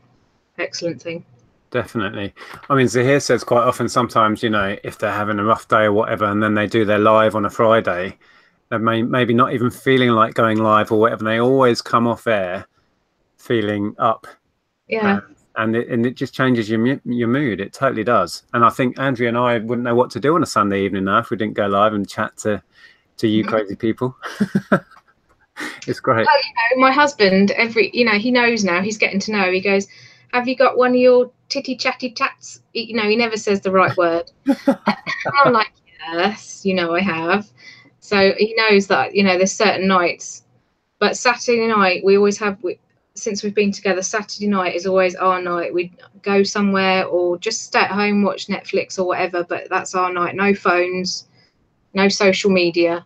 excellent thing." Definitely. I mean, Zahir says quite often, sometimes if they're having a rough day or whatever, and then they do their live on a Friday, they maybe not even feeling like going live or whatever, they always come off air feeling up. And it just changes your mood. It totally does. And I think Andrea and I wouldn't know what to do on a Sunday evening now if we didn't go live and chat to you crazy people. It's great. Well, my husband, he knows now, he's getting to know. He goes, "Have you got one of your titty chatty chats?" He never says the right word. I'm like, "Yes, I have." So he knows that, there's certain nights. But Saturday night, we always have, since we've been together, Saturday night is always our night. We go somewhere or just stay at home, watch Netflix or whatever, but that's our night. No phones, no social media.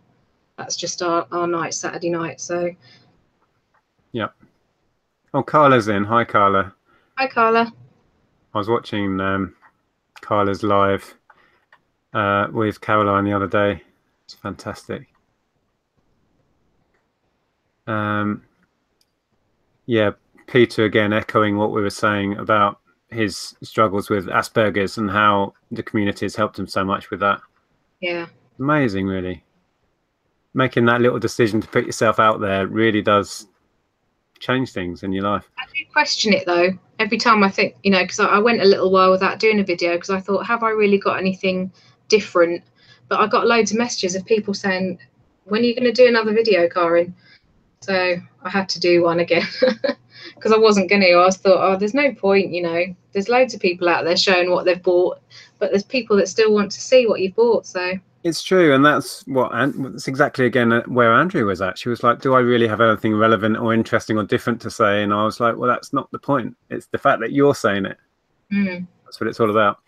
That's just our night, Saturday night. So yeah. Oh, Carla's in. Hi, Carla. Hi, Carla. I was watching Carla's live with Caroline the other day. It's fantastic. Yeah, Peter again echoing what we were saying about his struggles with Asperger's and how the community has helped him so much with that. Yeah. Amazing, really. Making that little decision to put yourself out there really does change things in your life. I do question it though. Every time I think, because I went a little while without doing a video, because I thought, have I really got anything different? But I got loads of messages of people saying, "When are you going to do another video, Karin?" So I had to do one again because I wasn't going to. I thought, oh, there's no point, there's loads of people out there showing what they've bought, but there's people that still want to see what you've bought. So It's true, and that's that's exactly again where Andrew was at. She was like, "Do I really have anything relevant or interesting or different to say?" And I was like, "Well, that's not the point. It's the fact that you're saying it. That's what it's all about."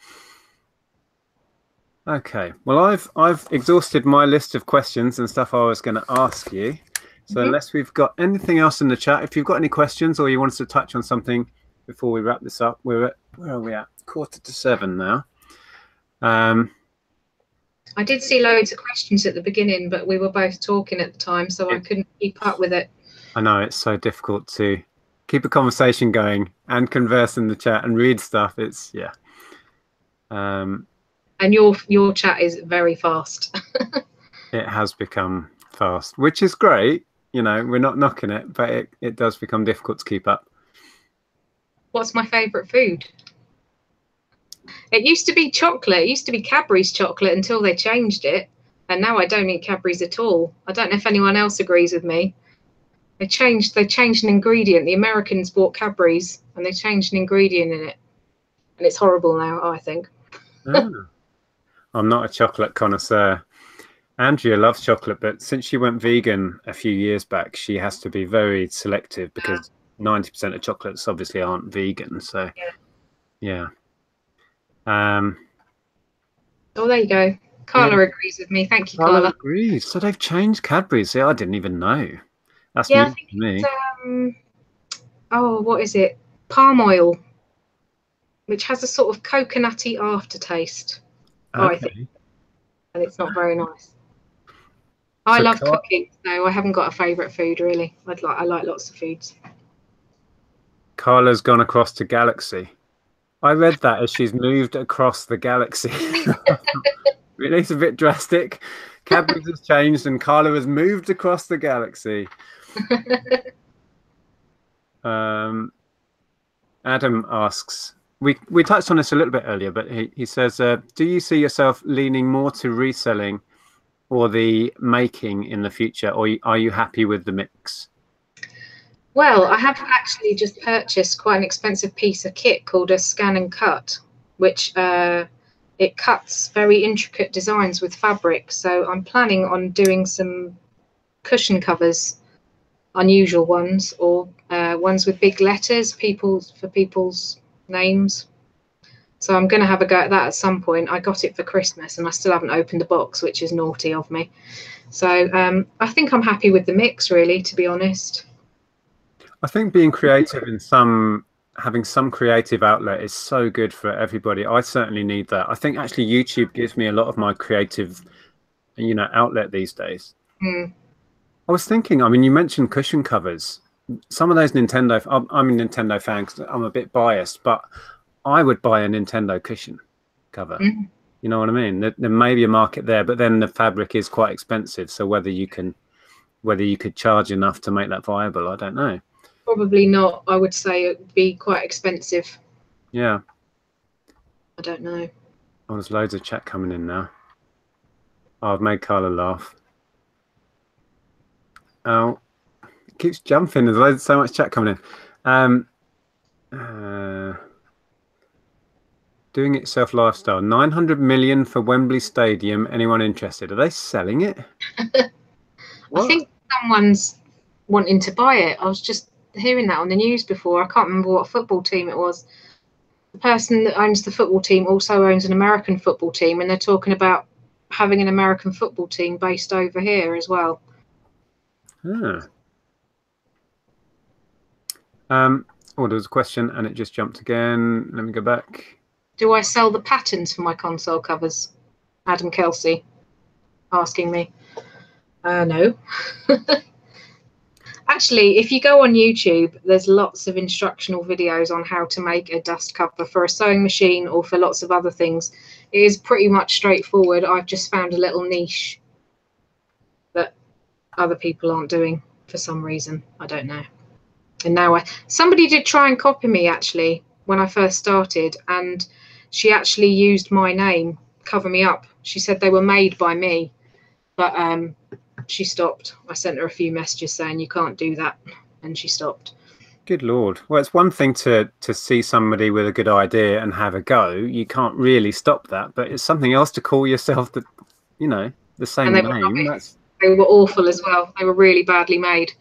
Okay. Well, I've exhausted my list of questions and stuff I was going to ask you. So unless we've got anything else in the chat, if you've got any questions or you want us to touch on something before we wrap this up, where are we at? 6:45 now. I did see loads of questions at the beginning, but we were both talking at the time, so I couldn't keep up with it. I know it's so difficult to keep a conversation going and converse in the chat and read stuff. It's and your chat is very fast. It has become fast, which is great. You know, we're not knocking it, but it does become difficult to keep up. What's my favourite food? It used to be chocolate. It used to be Cadbury's chocolate until they changed it. And now I don't eat Cadbury's at all. I don't know if anyone else agrees with me. They changed an ingredient. The Americans bought Cadbury's and they changed an ingredient in it. And it's horrible now, I think. I'm not a chocolate connoisseur. Andrea loves chocolate, but since she went vegan a few years back, she has to be very selective because 90% of chocolates obviously aren't vegan. So, yeah. Oh, there you go. Carla agrees with me. Thank you, Carla. Agrees. So they've changed Cadbury's. See, I didn't even know. That's new to me. What is it? Palm oil, which has a sort of coconutty aftertaste. Okay. I think, and it's not very nice. I love cooking, so I haven't got a favourite food really. I like lots of foods. Carla's gone across to Galaxy. I read that as she's moved across the galaxy. Really, it's a bit drastic. Cadbury's has changed and Carla has moved across the galaxy. Adam asks, we touched on this a little bit earlier, but he says, do you see yourself leaning more to reselling or the making in the future, or are you happy with the mix? Well, I have actually just purchased quite an expensive piece of kit called a scan and cut, which it cuts very intricate designs with fabric. So I'm planning on doing some cushion covers, unusual ones, or ones with big letters, for people's names. So I'm going to have a go at that at some point. I got it for Christmas and I still haven't opened the box, which is naughty of me. So I think I'm happy with the mix, really, to be honest. I think being creative in having some creative outlet is so good for everybody. I certainly need that. I think actually YouTube gives me a lot of my creative, outlet these days. I was thinking, I mean, you mentioned cushion covers. Some of those Nintendo, I'm a Nintendo fan because I'm a bit biased, but I would buy a Nintendo cushion cover. You know what I mean? There may be a market there, but then the fabric is quite expensive. So whether you could charge enough to make that viable, I don't know. Probably not. I would say it would be quite expensive. Yeah. I don't know. Oh, there's loads of chat coming in now. Oh, I've made Carla laugh. Oh, it keeps jumping. There's so much chat coming in. Doing it self lifestyle. 900 million for Wembley Stadium. Anyone interested? Are they selling it? I think someone's wanting to buy it. I was just hearing that on the news before. I can't remember what football team it was. The person that owns the football team also owns an American football team, and they're talking about having an American football team based over here as well. Oh, there was a question and it just jumped again. Let me go back. Do I sell the patterns for my console covers? Adam Kelsey asking me. No. Actually, if you go on YouTube, there's lots of instructional videos on how to make a dust cover for a sewing machine or for lots of other things. It is pretty much straightforward. I've just found a little niche that other people aren't doing for some reason. I don't know. And now somebody did try and copy me actually when I first started, and she actually used my name, Cover Me Up. She said they were made by me, but she stopped. I sent her a few messages saying you can't do that, and she stopped. Good Lord. Well, it's one thing to see somebody with a good idea and have a go. You can't really stop that, but it's something else to call yourself you know, the same And they were name. rubbish. They were awful as well. They were really badly made.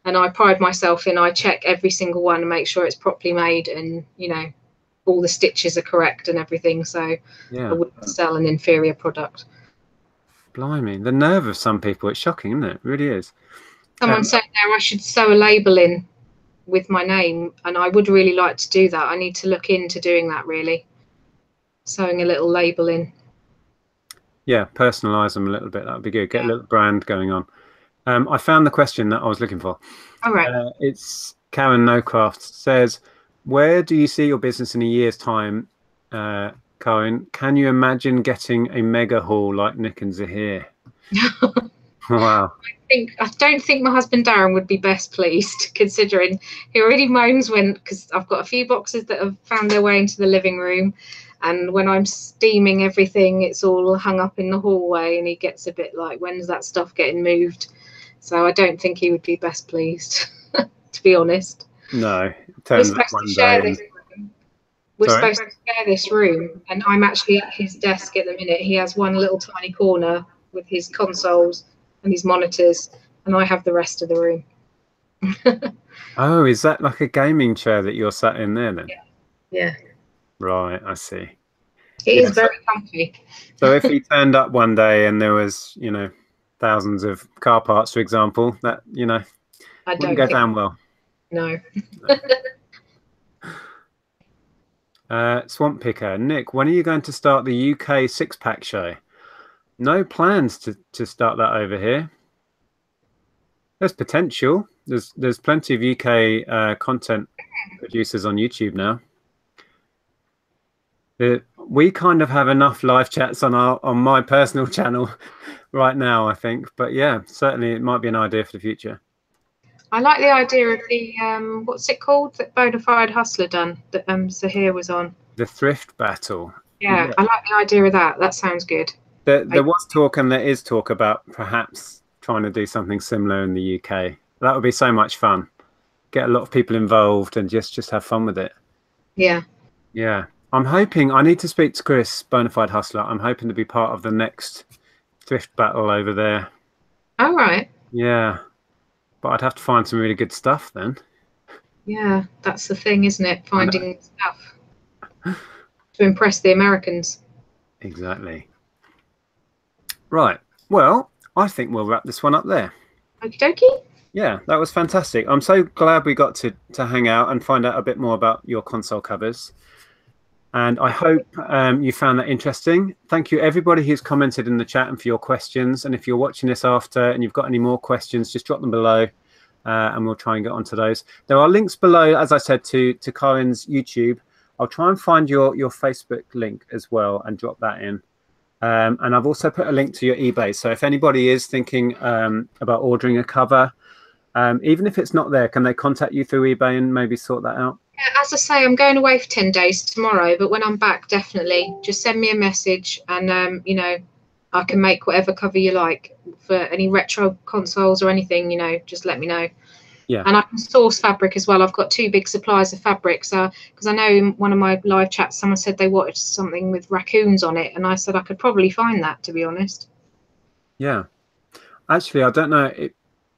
And I pride myself in, I check every single one and make sure it's properly made, and, you know, all the stitches are correct and everything. So Yeah. I wouldn't sell an inferior product. Blimey, the nerve of some people, it's shocking, isn't it? It really is. Someone said there I should sew a label in with my name, and I would really like to do that. I need to look into doing that, really. Sewing a little label in. Yeah, personalize them a little bit. That would be good. Get a little brand going on. I found the question that I was looking for. All right. It's Karen Nocraft says, where do you see your business in a year's time, Karin? Can you imagine getting a mega haul like Nick and Zahir? Wow. I don't think my husband Darren would be best pleased, considering he already moans because I've got a few boxes that have found their way into the living room, and when I'm steaming everything, it's all hung up in the hallway, and he gets a bit like, when's that stuff getting moved? So I don't think he would be best pleased, to be honest. No, it turns up one day. We're supposed to share this room, and I'm actually at his desk at the minute. He has one little tiny corner with his consoles and his monitors, and I have the rest of the room. Oh, is that like a gaming chair that you're sat in there then? Yeah. Right, I see. It is very comfy. So if he turned up one day and there was, you know, thousands of car parts, for example, that, you know, wouldn't go down well. No. Swamp Picker, Nick, when are you going to start the UK six-pack show? No plans to start that over here. There's potential. There's plenty of UK content producers on YouTube now. We kind of have enough live chats on my personal channel right now, I think. But yeah, certainly it might be an idea for the future. I like the idea of the what's it called that Bonafide Hustler done that Zahir was on. The thrift battle. Yeah, I like the idea of that. That sounds good. There was talk, and there is talk about perhaps trying to do something similar in the UK. That would be so much fun. Get a lot of people involved and just have fun with it. Yeah. Yeah. I'm hoping, I need to speak to Chris, Bonafide Hustler. I'm hoping to be part of the next thrift battle over there. All right. Yeah. But I'd have to find some really good stuff then. Yeah, that's the thing, isn't it? Finding stuff to impress the Americans. Exactly. Right. Well, I think we'll wrap this one up there. Okie dokie. Yeah, that was fantastic. I'm so glad we got to hang out and find out a bit more about your console covers. And I hope you found that interesting. Thank you, everybody who's commented in the chat and for your questions. And if you're watching this after and you've got any more questions, just drop them below and we'll try and get onto those. There are links below, as I said, to Karin's YouTube. I'll try and find your Facebook link as well and drop that in. And I've also put a link to your eBay. So if anybody is thinking about ordering a cover, even if it's not there, can they contact you through eBay and maybe sort that out? Yeah, as I say, I'm going away for 10 days tomorrow, but when I'm back, definitely just send me a message and, you know, I can make whatever cover you like for any retro consoles or anything, you know, just let me know. Yeah. And I can source fabric as well. I've got 2 big supplies of fabric. So, because I know in one of my live chats, someone said they wanted something with raccoons on it. And I said I could probably find that, to be honest. Yeah. Actually, I don't know.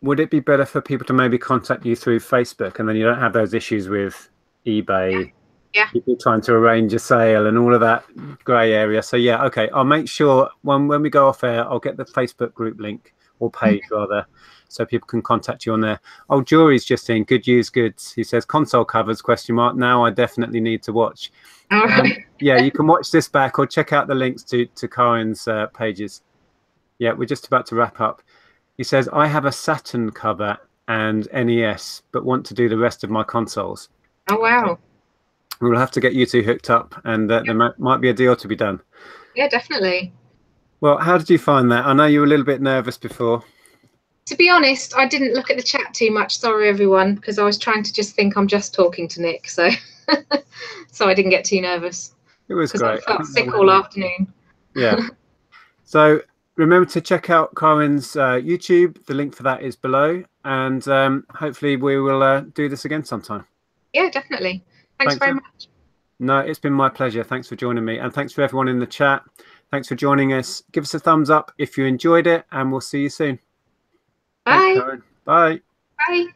Would it be better for people to maybe contact you through Facebook and then you don't have those issues with eBay? Yeah. People trying to arrange a sale and all of that grey area. So, yeah, okay. I'll make sure when we go off air, I'll get the Facebook group link or page rather, so people can contact you on there. Oh, Jury's just in. Good Use Goods. He says console covers, ? Now I definitely need to watch. Yeah, you can watch this back or check out the links to Karin's pages. Yeah, we're just about to wrap up. He says, I have a Saturn cover and NES, but want to do the rest of my consoles. Oh, wow. We'll have to get you two hooked up and there might be a deal to be done. Yeah, definitely. Well, how did you find that? I know you were a little bit nervous before. To be honest, I didn't look at the chat too much. Sorry, everyone, because I was trying to just think I'm just talking to Nick. So so I didn't get too nervous. It was great. I felt sick all afternoon. Yeah. So remember to check out Karin's YouTube. The link for that is below. And hopefully we will do this again sometime. Yeah, definitely. Thanks very much. No, it's been my pleasure. Thanks for joining me. And thanks for everyone in the chat. Thanks for joining us. Give us a thumbs up if you enjoyed it, and we'll see you soon. Bye. Thanks, Karin. Bye. Bye.